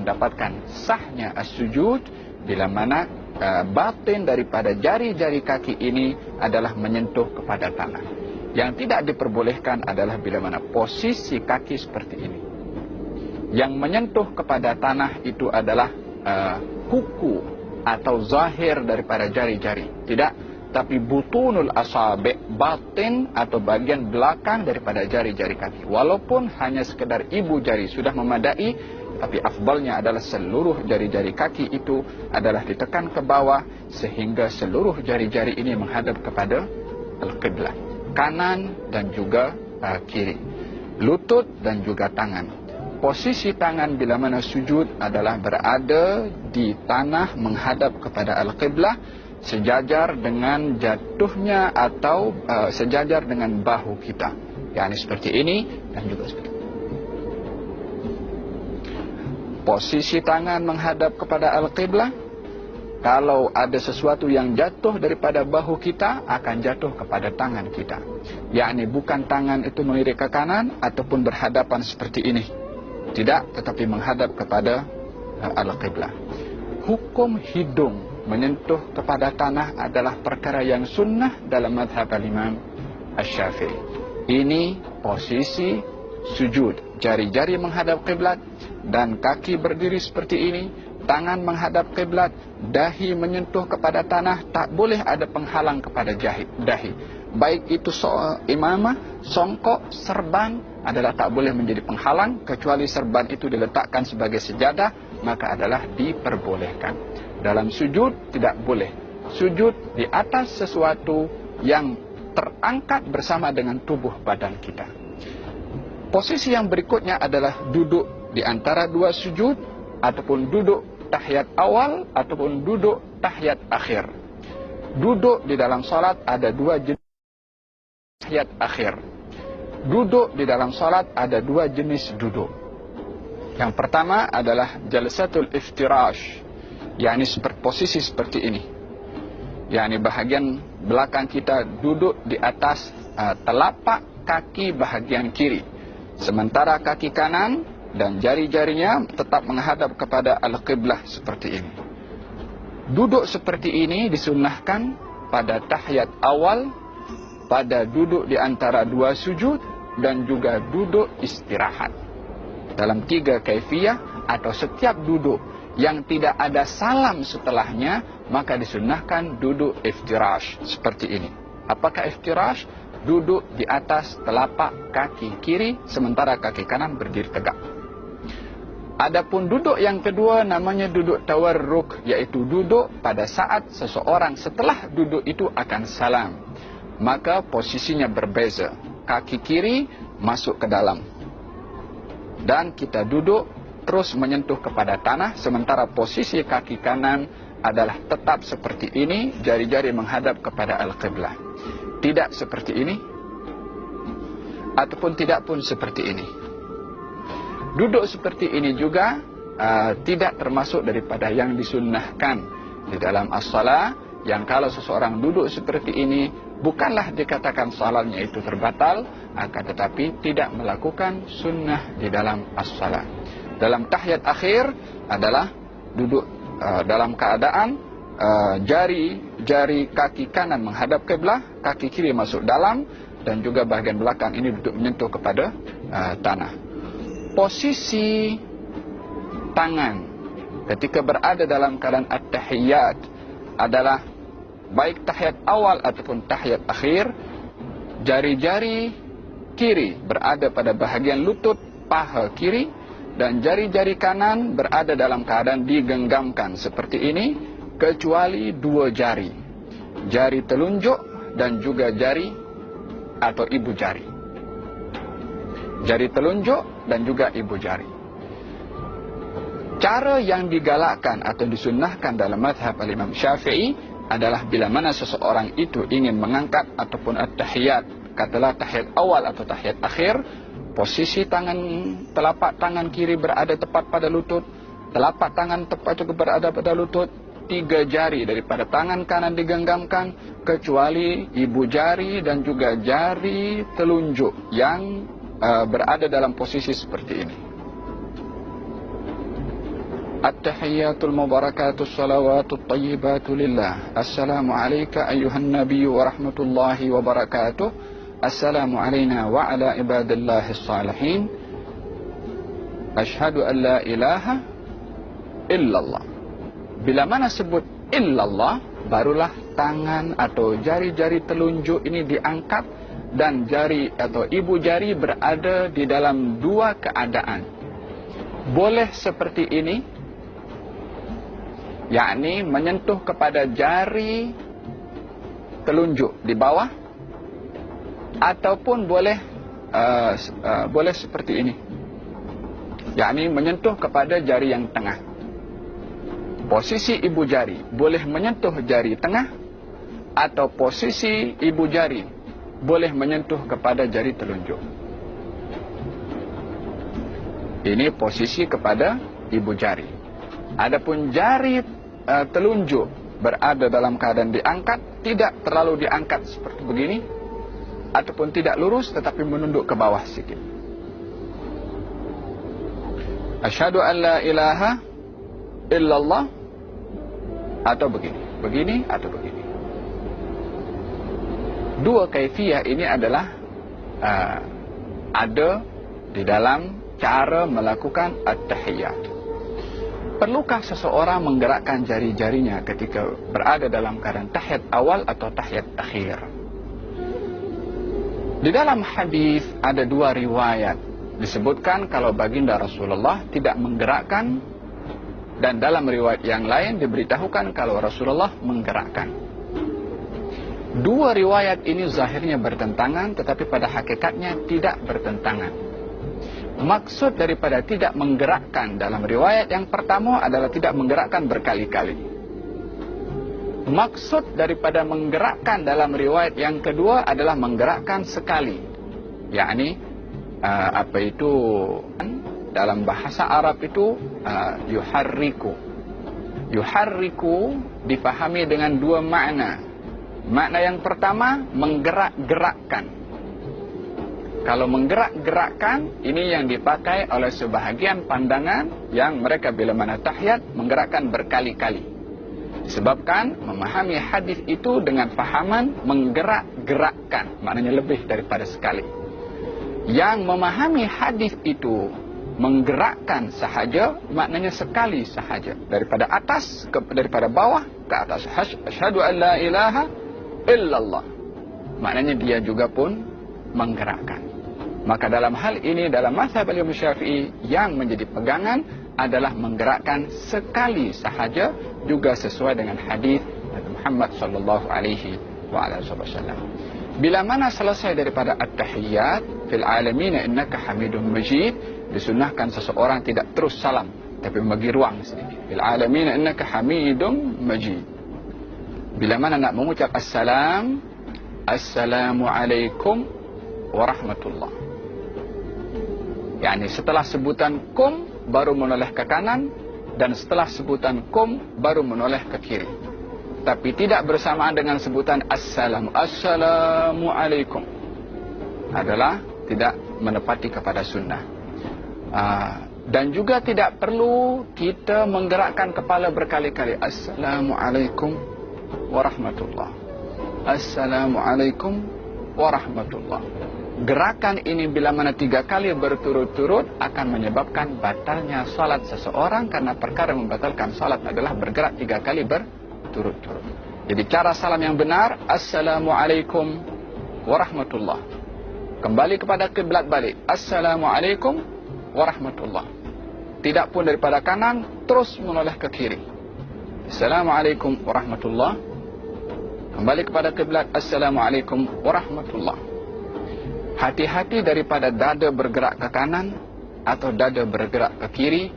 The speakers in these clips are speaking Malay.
mendapatkan sahnya as-sujud bila mana batin daripada jari-jari kaki ini adalah menyentuh kepada tanah. Yang tidak diperbolehkan adalah bila mana posisi kaki seperti ini. Yang menyentuh kepada tanah itu adalah kuku atau zahir daripada jari-jari. Tidak, tapi butunul asabi', batin atau bagian belakang daripada jari-jari kaki. Walaupun hanya sekedar ibu jari sudah memadai, tapi afdalnya adalah seluruh jari-jari kaki itu adalah ditekan ke bawah sehingga seluruh jari-jari ini menghadap kepada al-qiblah, kanan dan juga kiri, lutut dan juga tangan. Posisi tangan bila mana sujud adalah berada di tanah menghadap kepada al-qiblah, sejajar dengan jatuhnya atau sejajar dengan bahu kita. Yani seperti ini dan juga seperti ini. Posisi tangan menghadap kepada al-qiblah. Kalau ada sesuatu yang jatuh daripada bahu kita, akan jatuh kepada tangan kita. Yani bukan tangan itu melirik ke kanan ataupun berhadapan seperti ini. Tidak, tetapi menghadap kepada al-qiblah. Hukum hidung menyentuh kepada tanah adalah perkara yang sunnah dalam madhab al-Imam Asy-Syafi'i. Ini posisi sujud. Jari-jari menghadap kiblat dan kaki berdiri seperti ini. Tangan menghadap kiblat, dahi menyentuh kepada tanah, tak boleh ada penghalang kepada dahi. Baik itu imamah, songkok, serban adalah tak boleh menjadi penghalang, kecuali serban itu diletakkan sebagai sejadah, maka adalah diperbolehkan. Dalam sujud tidak boleh sujud di atas sesuatu yang terangkat bersama dengan tubuh badan kita. Posisi yang berikutnya adalah duduk di antara dua sujud, ataupun duduk tahiyat awal ataupun duduk tahiyat akhir. Duduk di dalam salat ada dua jenis tahiyat akhir. Duduk di dalam salat ada dua jenis duduk. Yang pertama adalah jalsatul iftirash, yakni posisi seperti ini. Yakni bahagian belakang kita duduk di atas telapak kaki bahagian kiri, sementara kaki kanan dan jari-jarinya tetap menghadap kepada al-qiblah seperti ini. Duduk seperti ini disunnahkan pada tahiyat awal, pada duduk di antara dua sujud, dan juga duduk istirahat. Dalam 3 kaifiyah atau setiap duduk yang tidak ada salam setelahnya, maka disunnahkan duduk iftirash seperti ini. Apakah iftirash? Duduk di atas telapak kaki kiri, sementara kaki kanan berdiri tegak. Adapun duduk yang kedua namanya duduk tawarruk, yaitu duduk pada saat seseorang setelah duduk itu akan salam. Maka posisinya berbeza. Kaki kiri masuk ke dalam dan kita duduk terus menyentuh kepada tanah, sementara posisi kaki kanan adalah tetap seperti ini, jari-jari menghadap kepada al-qiblah. Tidak seperti ini ataupun tidak pun seperti ini. Duduk seperti ini juga tidak termasuk daripada yang disunnahkan di dalam as-salah, yang kalau seseorang duduk seperti ini bukanlah dikatakan salatnya itu terbatal, akan tetapi tidak melakukan sunnah di dalam as-salah. Dalam tahiyat akhir adalah duduk dalam keadaan jari kaki kanan menghadap kiblah, kaki kiri masuk dalam, dan juga bahagian belakang ini duduk menyentuh kepada tanah. Posisi tangan ketika berada dalam keadaan at-tahiyyat adalah baik tahiyat awal ataupun tahiyat akhir, jari-jari kiri berada pada bahagian lutut paha kiri, dan jari-jari kanan berada dalam keadaan digenggamkan seperti ini, kecuali dua jari, jari telunjuk dan juga jari atau ibu jari. Jari telunjuk dan juga ibu jari. Cara yang digalakkan atau disunnahkan dalam mazhab al-Imam Syafi'i adalah bila mana seseorang itu ingin mengangkat ataupun at-tahiyat, katalah tahiyat awal atau tahiyat akhir, posisi telapak tangan kiri berada tepat pada lutut, telapak tangan tepat juga berada pada lutut, 3 jari daripada tangan kanan digenggamkan, kecuali ibu jari dan juga jari telunjuk yang berada dalam posisi seperti ini. At-tahiyyatul mubarakatus salawatut tayyibatu lillah. Assalamu alayka ayyuhan nabiyyu wa rahmatullahi wa barakatuh. Assalamu alayna wa ala ibadillahis salihin. Ashhadu an la ilaha illallah. Bila mana sebut illallah, barulah tangan atau jari-jari telunjuk ini diangkat dan jari atau ibu jari berada di dalam dua keadaan. Boleh seperti ini, yakni menyentuh kepada jari telunjuk di bawah, ataupun boleh seperti ini, yakni menyentuh kepada jari yang tengah. Posisi ibu jari boleh menyentuh jari tengah, atau posisi ibu jari boleh menyentuh kepada jari telunjuk. Ini posisi kepada ibu jari. Adapun jari telunjuk berada dalam keadaan diangkat, tidak terlalu diangkat seperti begini, ataupun tidak lurus tetapi menunduk ke bawah sedikit. Asyhadu an la ilaha illallah, atau begini atau begini. Dua kaifiyah ini adalah ada di dalam cara melakukan at-tahiyyat. Perlukah seseorang menggerakkan jari-jarinya ketika berada dalam keadaan tahiyat awal atau tahiyat akhir? Di dalam hadis ada dua riwayat. Disebutkan kalau baginda Rasulullah tidak menggerakkan, dan dalam riwayat yang lain diberitahukan kalau Rasulullah menggerakkan. Dua riwayat ini zahirnya bertentangan, tetapi pada hakikatnya tidak bertentangan. Maksud daripada tidak menggerakkan dalam riwayat yang pertama adalah tidak menggerakkan berkali-kali. Maksud daripada menggerakkan dalam riwayat yang kedua adalah menggerakkan sekali. Yakni dalam bahasa Arab itu yuharriku. Yuharriku dipahami dengan dua makna. Makna yang pertama, menggerak-gerakkan. Kalau menggerak-gerakkan, ini yang dipakai oleh sebahagian pandangan yang mereka bila mana tahiyat menggerakkan berkali-kali. Disebabkan memahami hadis itu dengan fahaman menggerak-gerakkan, maknanya lebih daripada sekali. Yang memahami hadis itu menggerakkan sahaja, maknanya sekali sahaja, daripada atas daripada bawah ke atas. Asyhadu an la ilaha illallah, maknanya dia juga pun menggerakkan. Maka dalam hal ini, dalam mazhab Imam Syafi'i, yang menjadi pegangan adalah menggerakkan sekali sahaja, juga sesuai dengan hadis Nabi Muhammad sallallahu alaihi wasallam. Bila mana selesai daripada at-tahiyyat fil alamin innaka hamidum majid, disunnahkan seseorang tidak terus salam, tapi bagi ruang sedikit. Fil alamin innaka hamidum majid. Bila mana nak mengucap assalam, assalamu alaikum warahmatullah. Yani setelah sebutan kum baru menoleh ke kanan, dan setelah sebutan kum baru menoleh ke kiri. Tapi tidak bersamaan dengan sebutan assalamu alaikum. Adalah tidak menepati kepada sunnah. Dan juga tidak perlu kita menggerakkan kepala berkali-kali. Assalamu alaikum warahmatullah. Assalamu alaikum warahmatullah. Gerakan ini bila mana 3 kali berturut-turut akan menyebabkan batalnya salat seseorang, karena perkara membatalkan salat adalah bergerak 3 kali berturut-turut. Jadi cara salam yang benar, assalamu alaikum warahmatullah. Kembali kepada kiblat balik, assalamu alaikum warahmatullah. Tidak pun daripada kanan terus menoleh ke kiri. Assalamu alaikum warahmatullah. Kembali kepada kiblat, assalamu alaikum warahmatullah. Hati-hati daripada dada bergerak ke kanan atau dada bergerak ke kiri,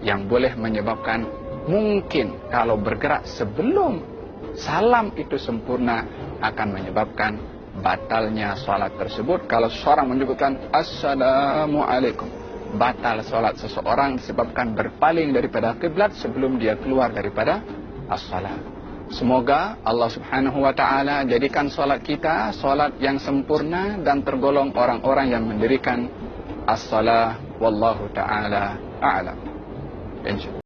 yang boleh menyebabkan, mungkin kalau bergerak sebelum salam itu sempurna, akan menyebabkan batalnya salat tersebut. Kalau seseorang menyebutkan assalamu alaikum, batal salat seseorang disebabkan berpaling daripada kiblat sebelum dia keluar daripada as-salat. Semoga Allah subhanahu wa ta'ala jadikan salat kita salat yang sempurna dan tergolong orang-orang yang mendirikan as-salah. Wallahu ta'ala a'lam.